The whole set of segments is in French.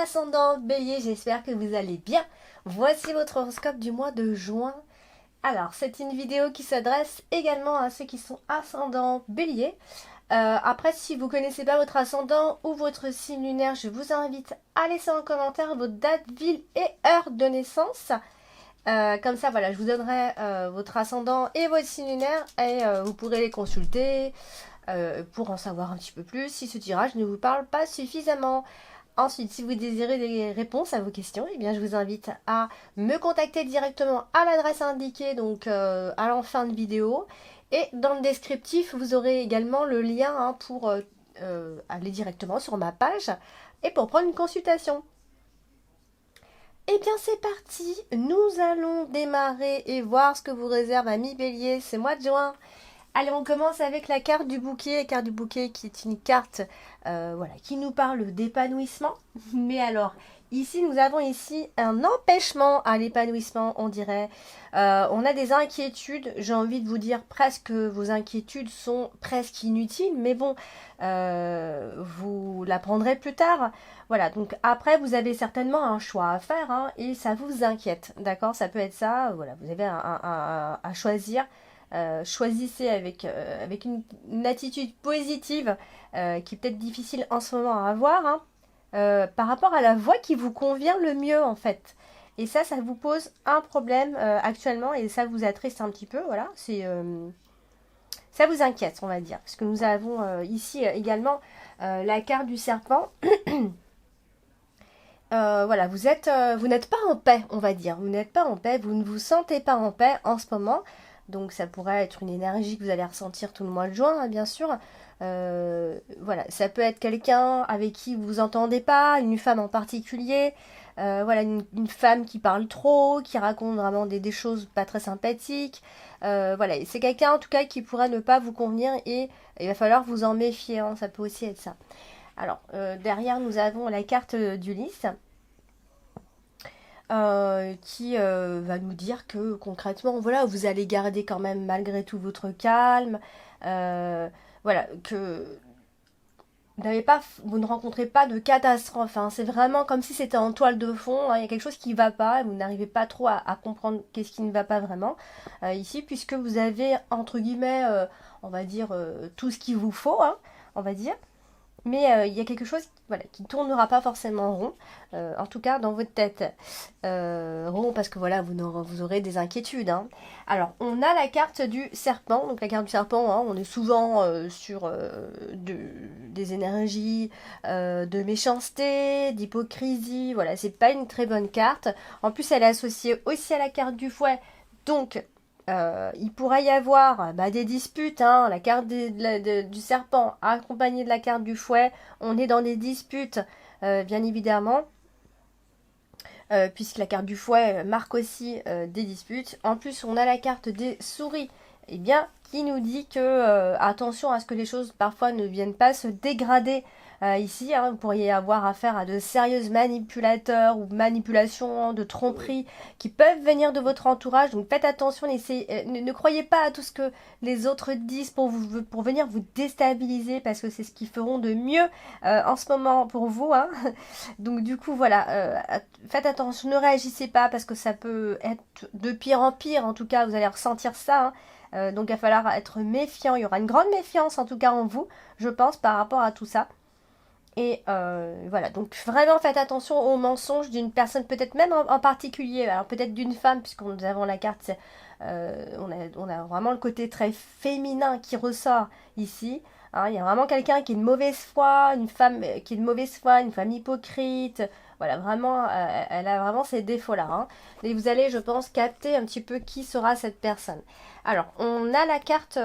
ascendant Bélier, j'espère que vous allez bien. Voici votre horoscope du mois de juin. Alors, c'est une vidéo qui s'adresse également à ceux qui sont ascendants Bélier. Après, si vous ne connaissez pas votre ascendant ou votre signe lunaire, je vous invite à laisser en commentaire votre date, ville et heure de naissance. Comme ça, voilà, je vous donnerai votre ascendant et votre signe lunaire et vous pourrez les consulter pour en savoir un petit peu plus si ce tirage ne vous parle pas suffisamment. Ensuite, si vous désirez des réponses à vos questions, eh bien, je vous invite à me contacter directement à l'adresse indiquée, donc à la fin de vidéo. Et dans le descriptif, vous aurez également le lien pour aller directement sur ma page et pour prendre une consultation. Eh bien, c'est parti. Nous allons démarrer et voir ce que vous réserve Ami Bélier ce mois de juin. Allez, on commence avec la carte du bouquet. La carte du bouquet qui est une carte voilà, qui nous parle d'épanouissement. Mais alors, ici, nous avons ici un empêchement à l'épanouissement, on dirait. On a des inquiétudes. J'ai envie de vous dire presque que vos inquiétudes sont presque inutiles. Mais bon, vous l'apprendrez plus tard. Voilà, donc après, vous avez certainement un choix à faire et ça vous inquiète. D'accord, ça peut être ça. Voilà, vous avez à choisir. Choisissez avec une attitude positive qui est peut-être difficile en ce moment à avoir par rapport à la voie qui vous convient le mieux en fait. Et ça vous pose un problème actuellement et ça vous attriste un petit peu. Voilà, ça vous inquiète, on va dire. Parce que nous avons ici également la carte du serpent. Voilà, vous n'êtes pas en paix, on va dire. Vous n'êtes pas en paix, vous ne vous sentez pas en paix en ce moment. Donc ça pourrait être une énergie que vous allez ressentir tout le mois de juin, bien sûr. Voilà, ça peut être quelqu'un avec qui vous vous entendez pas, une femme en particulier. Voilà, une femme qui parle trop, qui raconte vraiment des choses pas très sympathiques. Voilà, c'est quelqu'un en tout cas qui pourrait ne pas vous convenir et il va falloir vous en méfier. Ça peut aussi être ça. Alors, derrière, nous avons la carte d'Ulysse. Qui va nous dire que concrètement, voilà, vous allez garder quand même malgré tout votre calme, voilà, que vous ne rencontrez pas de catastrophe, c'est vraiment comme si c'était en toile de fond, il y a quelque chose qui ne va pas, et vous n'arrivez pas trop à comprendre qu'est-ce qui ne va pas vraiment ici, puisque vous avez, entre guillemets, on va dire, tout ce qu'il vous faut, on va dire. Mais il y a quelque chose voilà, qui ne tournera pas forcément rond, en tout cas dans votre tête. Rond parce que voilà, vous aurez des inquiétudes. Alors, on a la carte du serpent. Donc la carte du serpent, on est souvent sur des énergies de méchanceté, d'hypocrisie. Voilà, c'est pas une très bonne carte. En plus, elle est associée aussi à la carte du fouet. Donc, il pourrait y avoir des disputes, la carte du serpent accompagnée de la carte du fouet, on est dans des disputes, bien évidemment, puisque la carte du fouet marque aussi des disputes. En plus, on a la carte des souris, qui nous dit que attention à ce que les choses parfois ne viennent pas se dégrader. Ici, vous pourriez avoir affaire à de sérieux manipulateurs ou manipulations de tromperie qui peuvent venir de votre entourage. Donc faites attention, ne croyez pas à tout ce que les autres disent pour venir vous déstabiliser parce que c'est ce qu'ils feront de mieux en ce moment pour vous. Donc du coup, voilà, faites attention, ne réagissez pas parce que ça peut être de pire en pire. En tout cas, vous allez ressentir ça. Donc il va falloir être méfiant. Il y aura une grande méfiance en tout cas en vous, je pense, par rapport à tout ça. Et voilà, donc vraiment faites attention aux mensonges d'une personne, peut-être même en particulier, alors peut-être d'une femme, puisque nous avons la carte, on a vraiment le côté très féminin qui ressort ici. Il y a vraiment quelqu'un qui est de mauvaise foi, une femme qui est de mauvaise foi, une femme hypocrite. Voilà, vraiment, elle a vraiment ces défauts-là. Et vous allez, je pense, capter un petit peu qui sera cette personne. Alors, on a la carte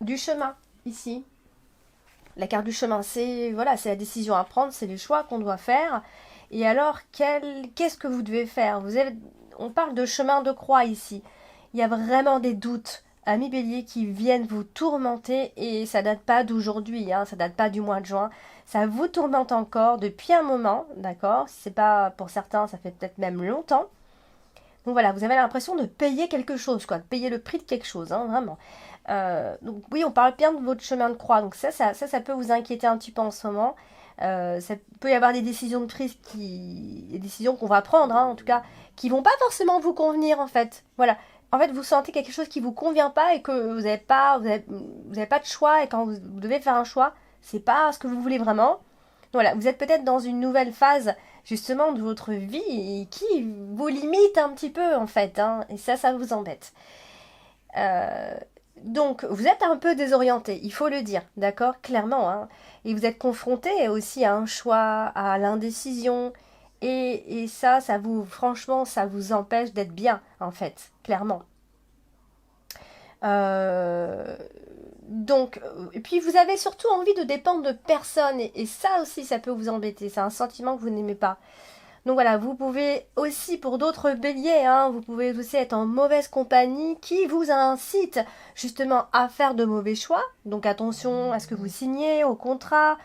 du chemin ici. La carte du chemin, c'est voilà, c'est la décision à prendre, c'est les choix qu'on doit faire. Et alors, qu'est-ce que vous devez faire? On parle de chemin de croix ici. Il y a vraiment des doutes, amis bélier, qui viennent vous tourmenter et ça date pas d'aujourd'hui, ça date pas du mois de juin. Ça vous tourmente encore depuis un moment, d'accord? Si c'est pas pour certains, ça fait peut-être même longtemps. Donc voilà, vous avez l'impression de payer quelque chose, de payer le prix de quelque chose, vraiment. Donc oui, on parle bien de votre chemin de croix, donc ça peut vous inquiéter un petit peu en ce moment. Ça peut y avoir des décisions de prise des décisions qu'on va prendre, hein, en tout cas, qui vont pas forcément vous convenir en fait. Voilà. En fait, vous sentez quelque chose qui vous convient pas et que vous avez pas de choix et quand vous devez faire un choix, c'est pas ce que vous voulez vraiment. Voilà, vous êtes peut-être dans une nouvelle phase justement de votre vie et qui vous limite un petit peu en fait, hein, et ça vous embête. Euh, donc, vous êtes un peu désorienté, il faut le dire, d'accord, clairement, hein, et vous êtes confronté aussi à un choix, à l'indécision, et ça vous, franchement, ça vous empêche d'être bien, en fait, clairement. Euh, donc, et puis vous avez surtout envie de dépendre de personne, et ça aussi, ça peut vous embêter, c'est un sentiment que vous n'aimez pas. Donc voilà, vous pouvez aussi, pour d'autres béliers, hein, vous pouvez aussi être en mauvaise compagnie qui vous incite justement à faire de mauvais choix. Donc attention à ce que vous signez au contrat.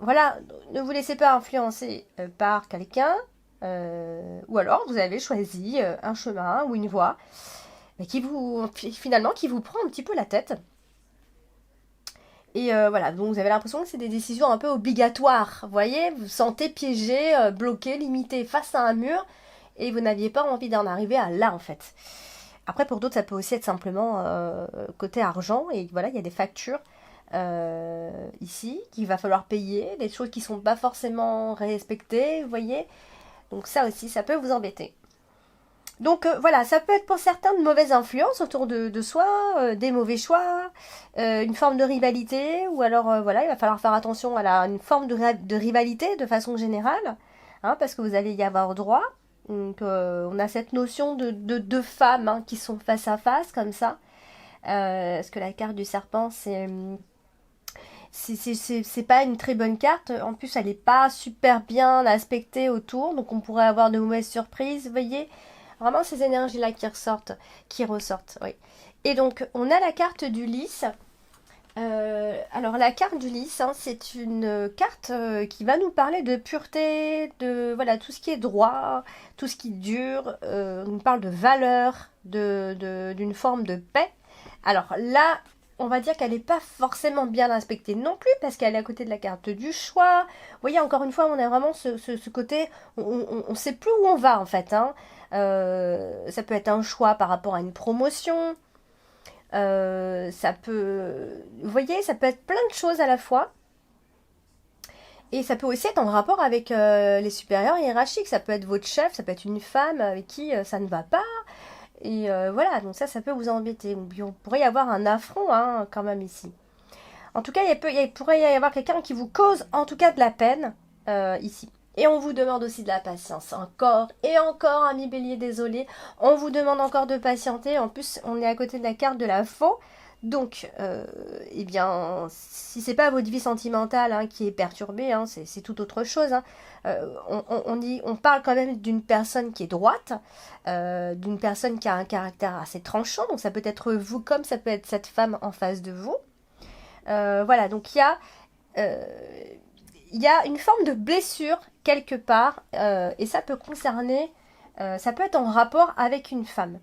Voilà, ne vous laissez pas influencer par quelqu'un. Ou alors vous avez choisi un chemin ou une voie mais qui vous finalement qui vous prend un petit peu la tête. Et voilà, donc vous avez l'impression que c'est des décisions un peu obligatoires. Vous voyez, vous vous sentez piégé, bloqué, limité face à un mur, et vous n'aviez pas envie d'en arriver à là, en fait. Après, pour d'autres, ça peut aussi être simplement côté argent, et voilà, il y a des factures ici qu'il va falloir payer, des choses qui ne sont pas forcément respectées, vous voyez. Donc ça aussi, ça peut vous embêter. Donc voilà, ça peut être pour certains de mauvaises influences autour de soi, des mauvais choix, une forme de rivalité, ou alors voilà, il va falloir faire attention à une forme de rivalité de façon générale, hein, parce que vous allez y avoir droit. Donc on a cette notion de deux femmes hein, qui sont face à face comme ça. Parce que la carte du serpent, c'est pas une très bonne carte. En plus, elle n'est pas super bien aspectée autour, donc on pourrait avoir de mauvaises surprises, vous voyez. Vraiment ces énergies-là qui ressortent, oui. Et donc, on a la carte du lys. Alors, la carte du lys, hein, c'est une carte qui va nous parler de pureté, de voilà, tout ce qui est droit, tout ce qui dure. On nous parle de valeur, d'une forme de paix. Alors là, on va dire qu'elle n'est pas forcément bien inspectée non plus, parce qu'elle est à côté de la carte du choix. Vous voyez, encore une fois, on a vraiment ce côté, on ne sait plus où on va en fait, hein. Ça peut être un choix par rapport à une promotion. Ça peut, vous voyez, ça peut être plein de choses à la fois. Et ça peut aussi être en rapport avec les supérieurs hiérarchiques. Ça peut être votre chef, ça peut être une femme avec qui ça ne va pas. Et voilà, donc ça peut vous embêter. Il pourrait y avoir un affront hein, quand même ici. En tout cas, il pourrait y avoir quelqu'un qui vous cause en tout cas de la peine ici. Et on vous demande aussi de la patience. Encore et encore, ami bélier, désolé. On vous demande encore de patienter. En plus, on est à côté de la carte de la faux. Donc, eh bien, si c'est pas votre vie sentimentale hein, qui est perturbée, hein, c'est tout autre chose. Hein. On parle quand même d'une personne qui est droite, d'une personne qui a un caractère assez tranchant. Donc, ça peut être vous comme ça peut être cette femme en face de vous. Voilà, donc euh, il y a une forme de blessure quelque part, et ça peut concerner, ça peut être en rapport avec une femme.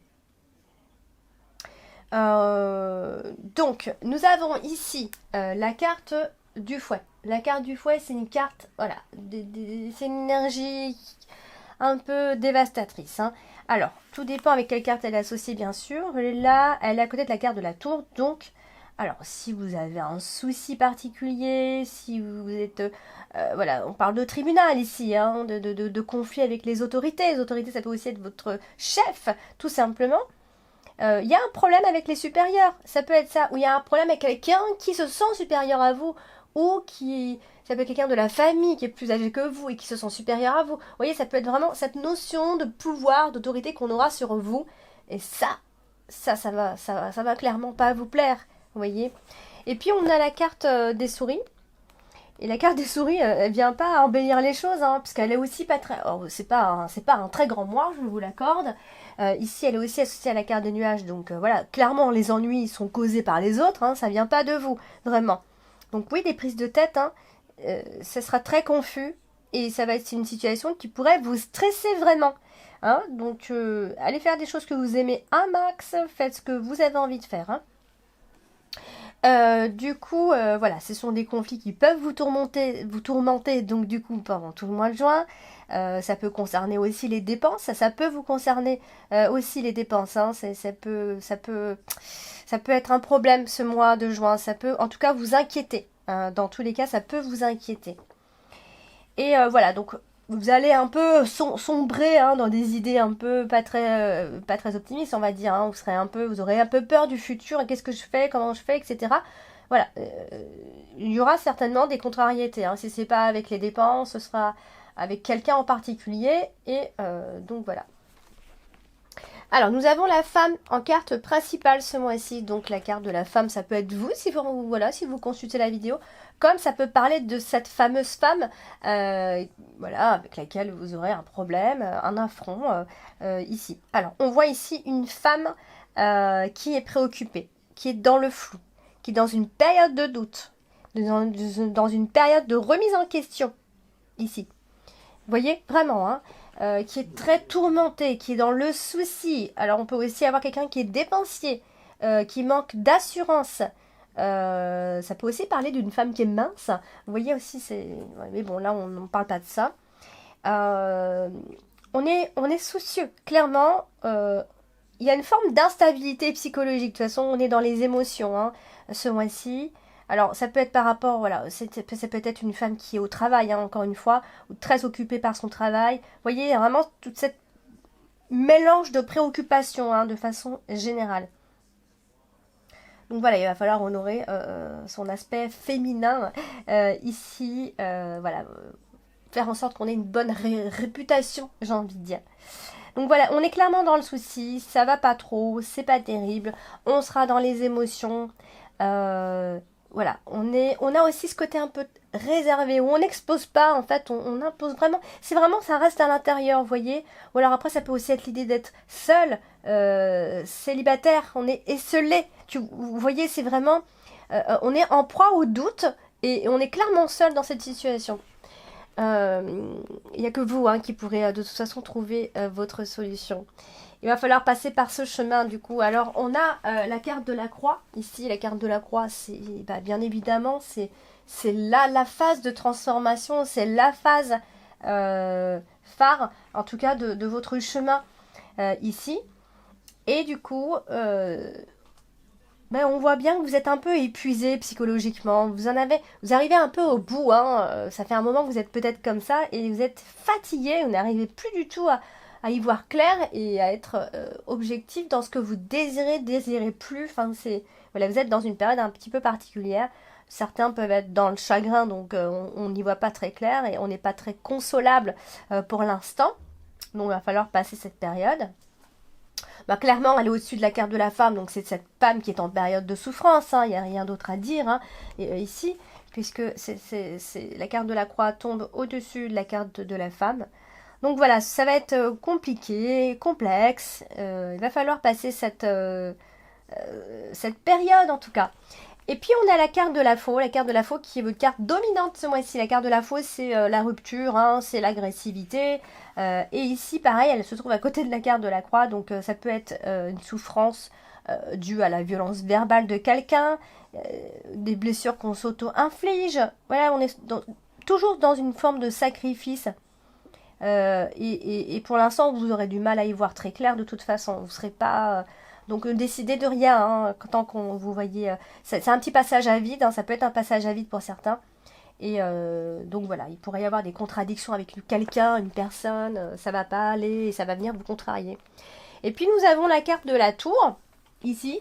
Donc, nous avons ici la carte du fouet. La carte du fouet, c'est une carte, voilà, c'est une énergie un peu dévastatrice. Hein. Alors, tout dépend avec quelle carte elle est associée, bien sûr. Là, elle est à côté de la carte de la tour, donc alors, si vous avez un souci particulier, si vous êtes... voilà, on parle de tribunal ici, hein, de conflit avec les autorités. Les autorités, ça peut aussi être votre chef, tout simplement. Il y a un problème avec les supérieurs, ça peut être ça. Ou il y a un problème avec quelqu'un qui se sent supérieur à vous, ou qui... Ça peut être quelqu'un de la famille qui est plus âgé que vous et qui se sent supérieur à vous. Vous voyez, ça peut être vraiment cette notion de pouvoir, d'autorité qu'on aura sur vous. Et ça va clairement pas vous plaire. Vous voyez. Et puis on a la carte des souris. Et la carte des souris, elle vient pas embellir les choses, hein, parce qu'elle est aussi pas très... Oh, c'est pas un très grand mois, je vous l'accorde. Ici, elle est aussi associée à la carte des nuages, donc voilà, clairement, les ennuis sont causés par les autres, hein, ça vient pas de vous, vraiment. Donc oui, des prises de tête, hein, ça sera très confus, et ça va être une situation qui pourrait vous stresser vraiment. Hein, donc allez faire des choses que vous aimez un max, faites ce que vous avez envie de faire. Hein. Du coup, voilà, ce sont des conflits qui peuvent vous tourmenter donc du coup pendant tout le mois de juin. Ça peut concerner aussi les dépenses, ça peut vous concerner aussi les dépenses. Hein, ça peut être un problème ce mois de juin. Ça peut, en tout cas, vous inquiéter. Hein. Dans tous les cas, ça peut vous inquiéter. Et voilà, donc vous allez un peu sombrer hein, dans des idées un peu pas très optimistes, on va dire. Hein. Vous aurez un peu peur du futur. Qu'est-ce que je fais, comment je fais, etc. Voilà, il y aura certainement des contrariétés. Hein. Si c'est pas avec les dépenses, ce sera avec quelqu'un en particulier. Et donc voilà. Alors, nous avons la femme en carte principale ce mois-ci. Donc, la carte de la femme, ça peut être vous, si vous consultez la vidéo. Comme ça peut parler de cette fameuse femme, voilà, avec laquelle vous aurez un problème, un affront, ici. Alors, on voit ici une femme qui est préoccupée, qui est dans le flou, qui est dans une période de doute, dans une période de remise en question, ici. Vous voyez, vraiment, hein, qui est très tourmenté, qui est dans le souci. Alors on peut aussi avoir quelqu'un qui est dépensier, qui manque d'assurance. Ça peut aussi parler d'une femme qui est mince. Vous voyez aussi, c'est... Ouais, mais bon, là, on ne parle pas de ça. Euh, on est soucieux. Clairement, il y a une forme d'instabilité psychologique. De toute façon, on est dans les émotions, hein, ce mois-ci. Alors, ça peut être par rapport, voilà, ça peut être une femme qui est au travail, hein, encore une fois, ou très occupée par son travail. Vous voyez, il y a vraiment toute cette mélange de préoccupations, hein, de façon générale. Donc voilà, il va falloir honorer son aspect féminin ici, voilà, faire en sorte qu'on ait une bonne réputation, j'ai envie de dire. Donc voilà, on est clairement dans le souci, ça va pas trop, c'est pas terrible, on sera dans les émotions. Voilà, on a aussi ce côté un peu réservé où on n'expose pas, en fait, on impose vraiment. C'est vraiment, ça reste à l'intérieur, vous voyez. Ou alors après, ça peut aussi être l'idée d'être seul, célibataire, on est esselé. Vous voyez, c'est vraiment, on est en proie au doute et on est clairement seul dans cette situation. Il n'y a que vous hein, qui pourrez de toute façon trouver votre solution. Il va falloir passer par ce chemin du coup. Alors on a la carte de la croix. Ici la carte de la croix c'est bien évidemment c'est là la phase de transformation. C'est la phase phare en tout cas de votre chemin ici. Et du coup on voit bien que vous êtes un peu épuisé psychologiquement. Vous arrivez un peu au bout. Hein. Ça fait un moment que vous êtes peut-être comme ça et vous êtes fatigué. Vous n'arrivez plus du tout à y voir clair et à être objectif dans ce que vous désirez plus. Enfin, voilà, vous êtes dans une période un petit peu particulière. Certains peuvent être dans le chagrin, donc on n'y voit pas très clair et on n'est pas très consolable pour l'instant. Donc il va falloir passer cette période. Clairement, elle est au-dessus de la carte de la femme, donc c'est cette femme qui est en période de souffrance, hein, il n'y a rien d'autre à dire hein, ici, puisque la carte de la croix tombe au-dessus de la carte de la femme. Donc voilà, ça va être compliqué, complexe, il va falloir passer cette période en tout cas. Et puis on a la carte de la faux qui est votre carte dominante ce mois-ci. La carte de la faux c'est la rupture, hein, c'est l'agressivité. Et ici pareil, elle se trouve à côté de la carte de la croix, donc ça peut être une souffrance due à la violence verbale de quelqu'un, des blessures qu'on s'auto-inflige. Voilà, on est toujours dans une forme de sacrifice. Et pour l'instant, vous aurez du mal à y voir très clair de toute façon. Vous ne serez pas... donc décidez de rien, hein, tant qu'on vous voyez... c'est un petit passage à vide, hein, ça peut être un passage à vide pour certains. Et donc voilà, il pourrait y avoir des contradictions avec quelqu'un, une personne, ça va pas aller et ça va venir vous contrarier. Et puis nous avons la carte de la tour, ici,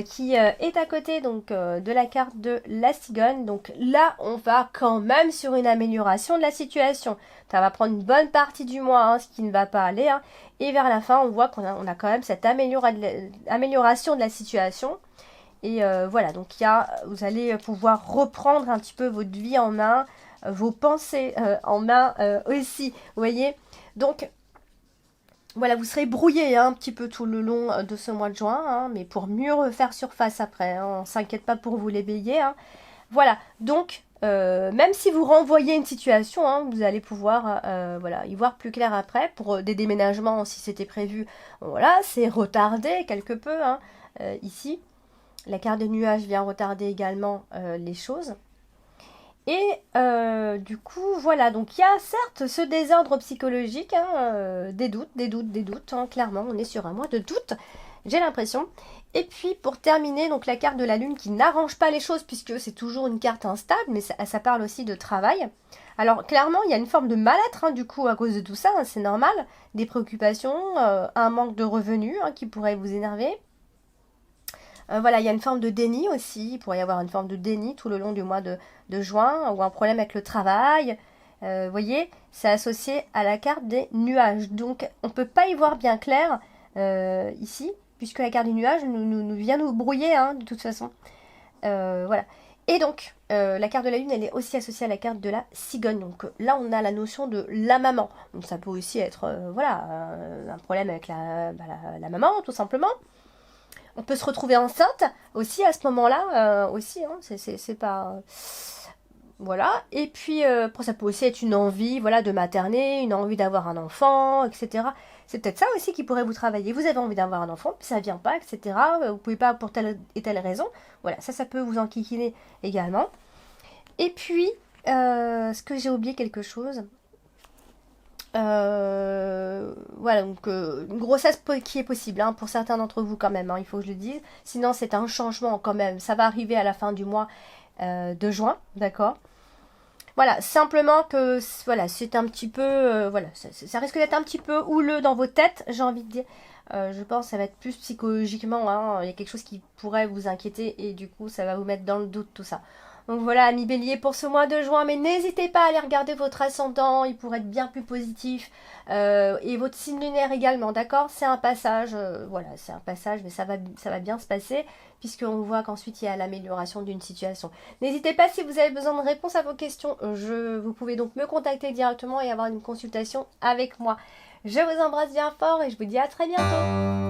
qui est à côté donc de la carte de la cigogne. Donc là, on va quand même sur une amélioration de la situation. Ça va prendre une bonne partie du mois, hein, ce qui ne va pas aller. Hein. Et vers la fin, on voit qu'on a quand même cette amélioration de la situation. Et voilà, donc vous allez pouvoir reprendre un petit peu votre vie en main, vos pensées en main aussi, vous voyez. Donc voilà, vous serez brouillé hein, un petit peu tout le long de ce mois de juin, hein, mais pour mieux refaire surface après, hein, on ne s'inquiète pas pour vous les béliers. Hein. Voilà, donc même si vous renvoyez une situation, hein, vous allez pouvoir voilà, y voir plus clair après. Pour des déménagements, si c'était prévu, voilà, c'est retardé quelque peu hein, ici. La carte des nuages vient retarder également les choses. Et du coup, voilà, donc il y a certes ce désordre psychologique, hein, des doutes, hein, clairement, on est sur un mois de doute, j'ai l'impression. Et puis pour terminer, donc la carte de la lune qui n'arrange pas les choses puisque c'est toujours une carte instable, mais ça parle aussi de travail. Alors clairement, il y a une forme de mal-être du coup à cause de tout ça, hein, c'est normal, des préoccupations, un manque de revenus qui pourrait vous énerver. Voilà, il y a une forme de déni aussi. Il pourrait y avoir une forme de déni tout le long du mois de juin ou un problème avec le travail. Vous voyez, c'est associé à la carte des nuages. Donc, on ne peut pas y voir bien clair ici, puisque la carte des nuages nous vient nous brouiller, de toute façon. Voilà. Et donc, la carte de la lune, elle est aussi associée à la carte de la cigogne. Donc là, on a la notion de la maman. Donc ça peut aussi être, voilà, un problème avec la maman, tout simplement. On peut se retrouver enceinte aussi à ce moment-là, aussi, c'est pas... Voilà, et puis après ça peut aussi être une envie, voilà, de materner, une envie d'avoir un enfant, etc. C'est peut-être ça aussi qui pourrait vous travailler. Vous avez envie d'avoir un enfant, puis ça vient pas, etc. Vous pouvez pas pour telle et telle raison. Voilà, ça peut vous enquiquiner également. Et puis, est-ce que j'ai oublié quelque chose? Voilà, donc une grossesse qui est possible pour certains d'entre vous quand même, il faut que je le dise. Sinon, c'est un changement quand même. Ça va arriver à la fin du mois de juin, d'accord? Voilà, simplement que voilà, c'est un petit peu, voilà, ça risque d'être un petit peu houleux dans vos têtes, j'ai envie de dire. Je pense que ça va être plus psychologiquement, il y a quelque chose qui pourrait vous inquiéter et du coup ça va vous mettre dans le doute tout ça. Donc voilà, amis bélier pour ce mois de juin, mais n'hésitez pas à aller regarder votre ascendant, il pourrait être bien plus positif, et votre signe lunaire également, d'accord? C'est un passage, voilà, c'est un passage, mais ça va bien se passer, puisqu'on voit qu'ensuite il y a l'amélioration d'une situation. N'hésitez pas si vous avez besoin de réponses à vos questions, vous pouvez donc me contacter directement et avoir une consultation avec moi. Je vous embrasse bien fort et je vous dis à très bientôt.